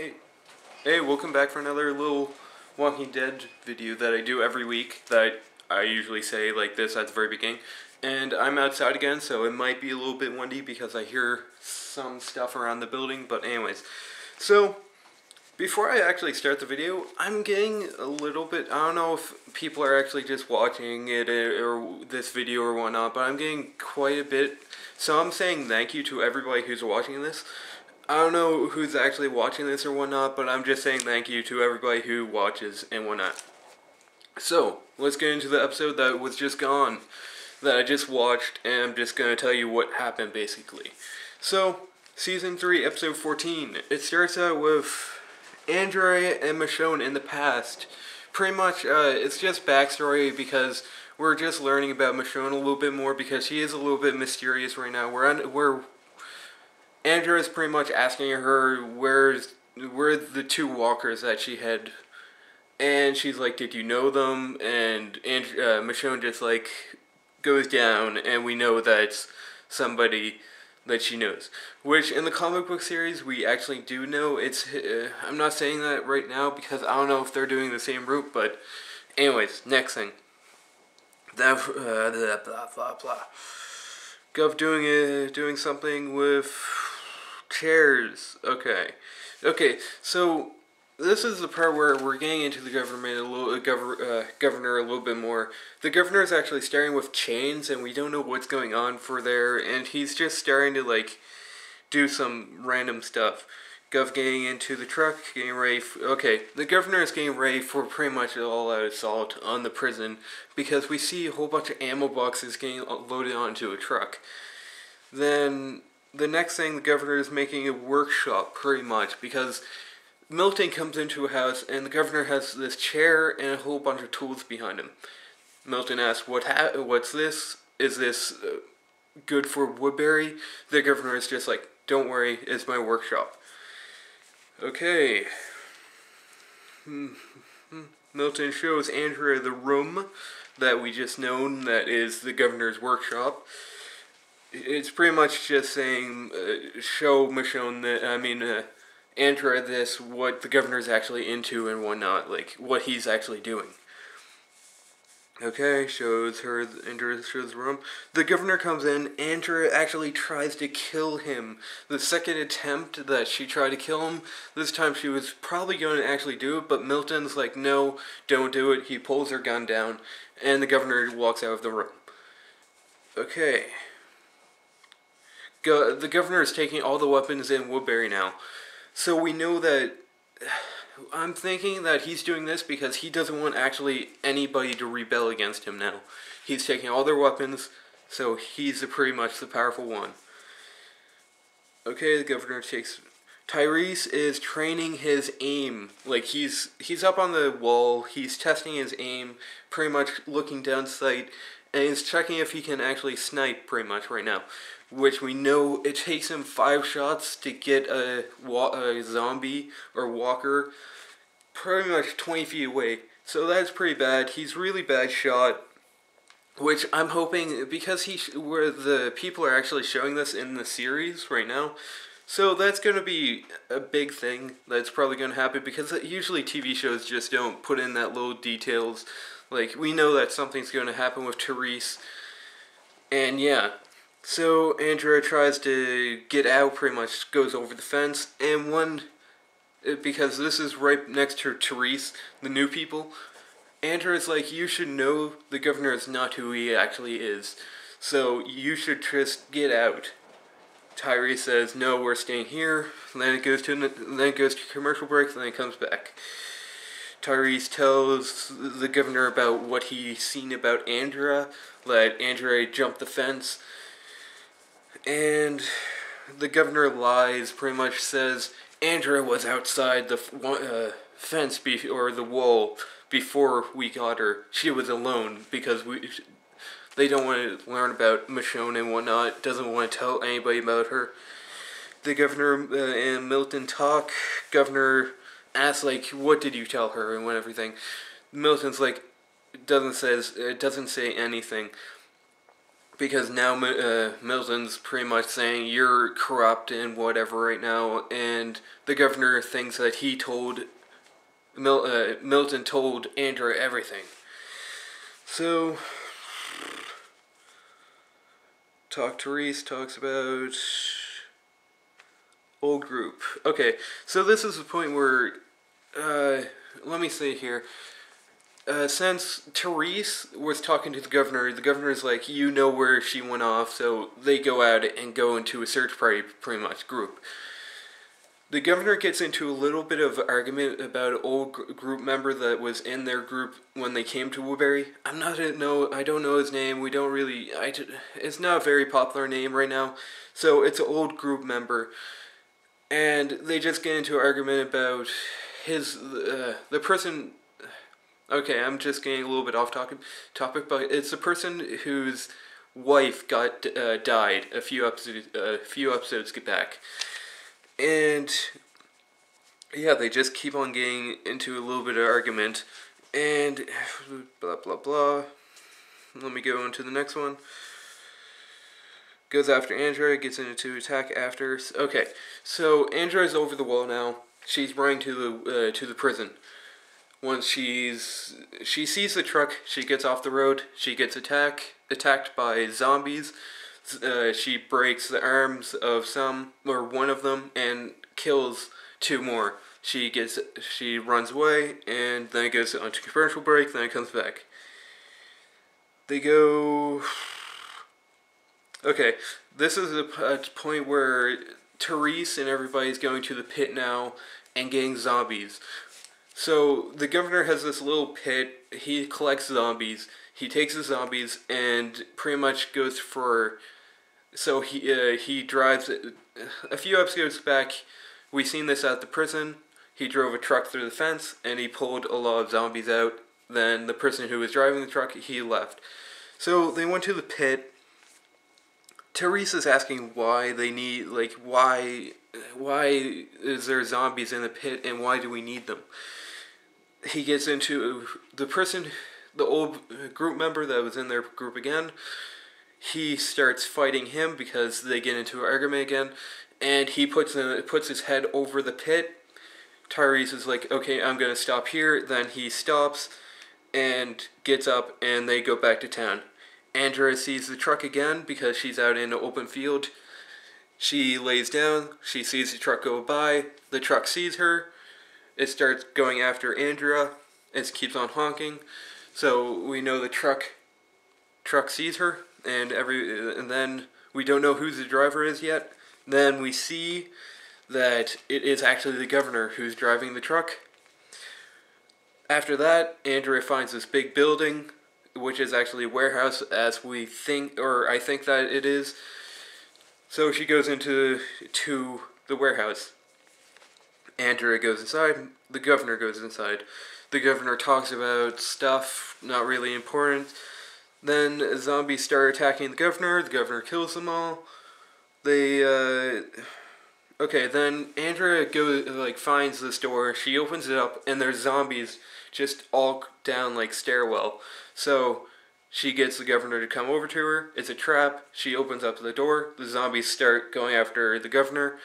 Hey, hey, welcome back for another little Walking Dead video that I do every week that I usually say like this at the very beginning. And I'm outside again, so it might be a little bit windy because I hear some stuff around the building, but anyways. So, before I actually start the video, I'm getting a little bit, I don't know if people are actually just watching it or this video or whatnot, but I'm getting quite a bit. So I'm saying thank you to everybody who's watching this. I don't know who's actually watching this or whatnot, but I'm just saying thank you to everybody who watches and whatnot. So, let's get into the episode that was just gone, that I just watched, and I'm just going to tell you what happened, basically. So, Season 3, Episode 14. It starts out with Andrea and Michonne in the past. Pretty much, it's just backstory because we're just learning about Michonne a little bit more because she is a little bit mysterious right now. Andrea's pretty much asking her where the two walkers that she had, and she's like, "Did you know them?" And Michonne just like goes down, and we know that it's somebody that she knows. Which in the comic book series we actually do know. It's I'm not saying that right now because I don't know if they're doing the same route, but anyways, next thing. That blah blah blah. Gov doing something with chairs. Okay, so this is the part where we're getting into the government governor a little bit more. The governor is actually starting with chains, and we don't know what's going on for there, and he's just starting to like do some random stuff. Gov getting into the truck, getting ready. The governor is getting ready for pretty much an all-out assault on the prison because we see a whole bunch of ammo boxes getting loaded onto a truck. Then the next thing, the governor is making a workshop pretty much because Milton comes into a house and the governor has this chair and a whole bunch of tools behind him. Milton asks, "What's this? Is this good for Woodbury?" The governor is just like, "Don't worry, it's my workshop." Okay. Milton shows Andrea the room that we just known that is the governor's workshop. It's pretty much just saying, show Michonne Andrea this, what the governor's actually into and whatnot, like what he's actually doing. Okay, Andrea shows the room. The governor comes in, Andrea actually tries to kill him. The second attempt that she tried to kill him, this time she was probably going to actually do it, but Milton's like, "No, don't do it." He pulls her gun down, and the governor walks out of the room. Okay. The governor is taking all the weapons in Woodbury now. So we know that I'm thinking that he's doing this because he doesn't want actually anybody to rebel against him now. He's taking all their weapons, so he's pretty much the powerful one. Okay, the governor takes... Tyrese is training his aim. Like, he's up on the wall, he's testing his aim, pretty much looking down sight, and he's checking if he can actually snipe pretty much right now. Which we know it takes him 5 shots to get a zombie or walker pretty much 20 feet away. So that's pretty bad. He's really bad shot. Which I'm hoping, because where the people are actually showing this in the series right now. So that's going to be a big thing that's probably going to happen because usually TV shows just don't put in that little details. Like, we know that something's going to happen with Therese. And yeah. So Andrea tries to get out, pretty much goes over the fence, and because this is right next to Therese, the new people, Andrea's like, "You should know the governor is not who he actually is, so you should just get out." Tyrese says, "No, we're staying here." Then it goes to commercial break, then it comes back. Tyrese tells the governor about what he's seen about Andrea, that Andrea jumped the fence. And the governor lies, pretty much says Andrea was outside the fence or the wall before we got her. She was alone because they don't want to learn about Michonne and whatnot. Doesn't want to tell anybody about her. The governor and Milton talk. Governor asks like, "What did you tell her?" and everything. Milton's like, doesn't say anything. because now Milton's pretty much saying you're corrupt and whatever right now, and the governor thinks that he told Milton told Andrea everything. So, Therese talks about old group. Okay, so this is the point where, let me say here, since Therese was talking to the governor's like, you know where she went off, so they go out and go into a search party, pretty much, group. The governor gets into a little bit of argument about an old group member that was in their group when they came to Woodbury. I don't know his name. We don't really, it's not a very popular name right now, so it's an old group member. And they just get into an argument about the person. Okay, I'm just getting a little bit off topic, but it's the person whose wife died a few episodes back. And yeah, they just keep on getting into a little bit of argument, and blah blah blah. Let me go on to the next one. Goes after Andrea, gets into attack after. Okay, so Andrea's over the wall now. She's running to the prison. Once she sees the truck, she gets off the road. She gets attacked by zombies. She breaks the arms of one of them, and kills two more. She runs away, and then it goes onto commercial break, then it comes back. They go. Okay, this is a point where Therese and everybody's going to the pit now and getting zombies. So the governor has this little pit. He collects zombies. He takes the zombies and pretty much goes for. So he drives a few episodes back. We seen this at the prison. He drove a truck through the fence and he pulled a lot of zombies out. Then the person who was driving the truck, he left. So they went to the pit. Therese is asking why they need, like, why is there zombies in the pit and why do we need them? He gets into the old group member that was in their group again. He starts fighting him because they get into an argument again, and he puts his head over the pit. Therese is like, okay, I'm gonna stop here. Then he stops and gets up, and they go back to town. Andrea sees the truck again because she's out in an open field. She lays down. She sees the truck go by. The truck sees her. It starts going after Andrea. It keeps on honking. So we know the truck sees her, and then we don't know who the driver is yet. Then we see that it is actually the governor who's driving the truck. After that, Andrea finds this big building, which is actually a warehouse, as we think, or I think that it is. So she goes into the warehouse. Andrea goes inside. The governor goes inside. The governor talks about stuff not really important. Then zombies start attacking the governor. The governor kills them all. Then Andrea finds this door. She opens it up, and there's zombies just all down like stairwell. So she gets the governor to come over to her. It's a trap. She opens up the door. The zombies start going after the governor.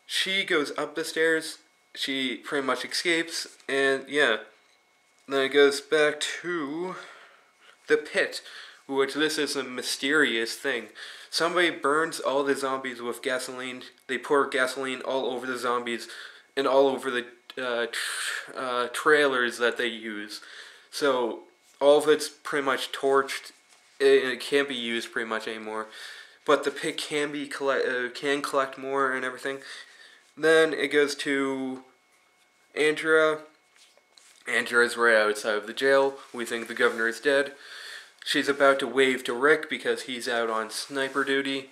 She goes up the stairs. She pretty much escapes, and yeah. Then it goes back to the pit, which this is a mysterious thing. Somebody burns all the zombies with gasoline. They pour gasoline all over the zombies and all over the trailers that they use. So all of it's pretty much torched. It can't be used pretty much anymore. But the pit can collect more and everything. Then it goes to Andrea. Andrea's right outside of the jail. We think the governor is dead. She's about to wave to Rick because he's out on sniper duty.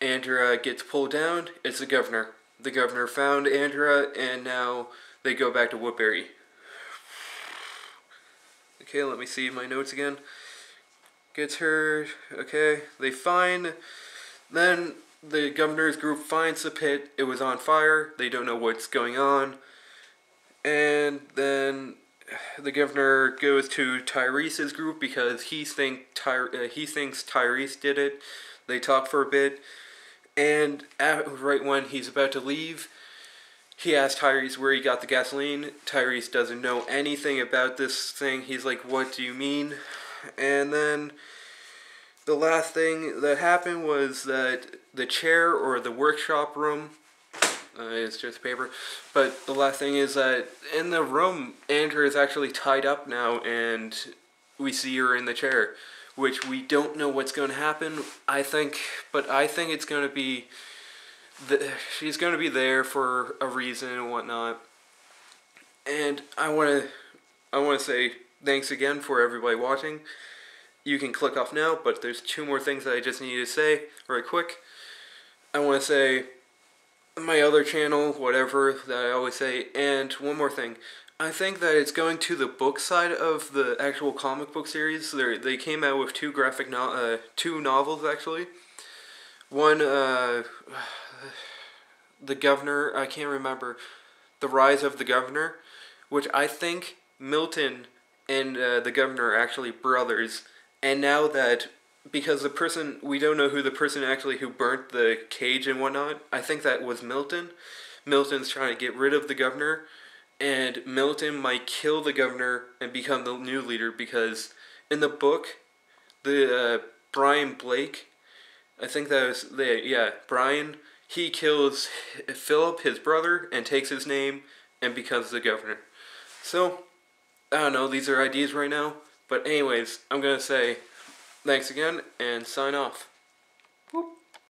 Andrea gets pulled down. It's the governor. The governor found Andrea, and now they go back to Woodbury. Okay, let me see my notes again. Gets her. Okay, they find. Then the governor's group finds the pit. It was on fire. They don't know what's going on. And then the governor goes to Tyrese's group because he thinks Tyrese did it. They talk for a bit, and right when he's about to leave, he asks Tyrese where he got the gasoline. Tyrese doesn't know anything about this thing. He's like, "What do you mean?" And then the last thing that happened was that the chair or the workshop room, it's just paper, but the last thing is that in the room, Andrea is actually tied up now, and we see her in the chair, which we don't know what's going to happen. I think it's going to be she's going to be there for a reason and whatnot. And I want to say thanks again for everybody watching. You can click off now, but there's 2 more things that I just need to say right quick. I want to say my other channel, whatever that I always say, and one more thing. I think that it's going to the book side of the actual comic book series. They came out with 2 2 novels actually. One, the Governor, I can't remember, The Rise of the Governor, which I think Milton and the Governor are actually brothers. And now that, because we don't know who the person actually who burnt the cage and whatnot, I think that was Milton. Milton's trying to get rid of the Governor, and Milton might kill the Governor and become the new leader, because in the book, the Brian Blake, I think that was, Brian, he kills Philip, his brother, and takes his name and becomes the Governor. So, I don't know, these are ideas right now. But anyways, I'm going to say thanks again and sign off.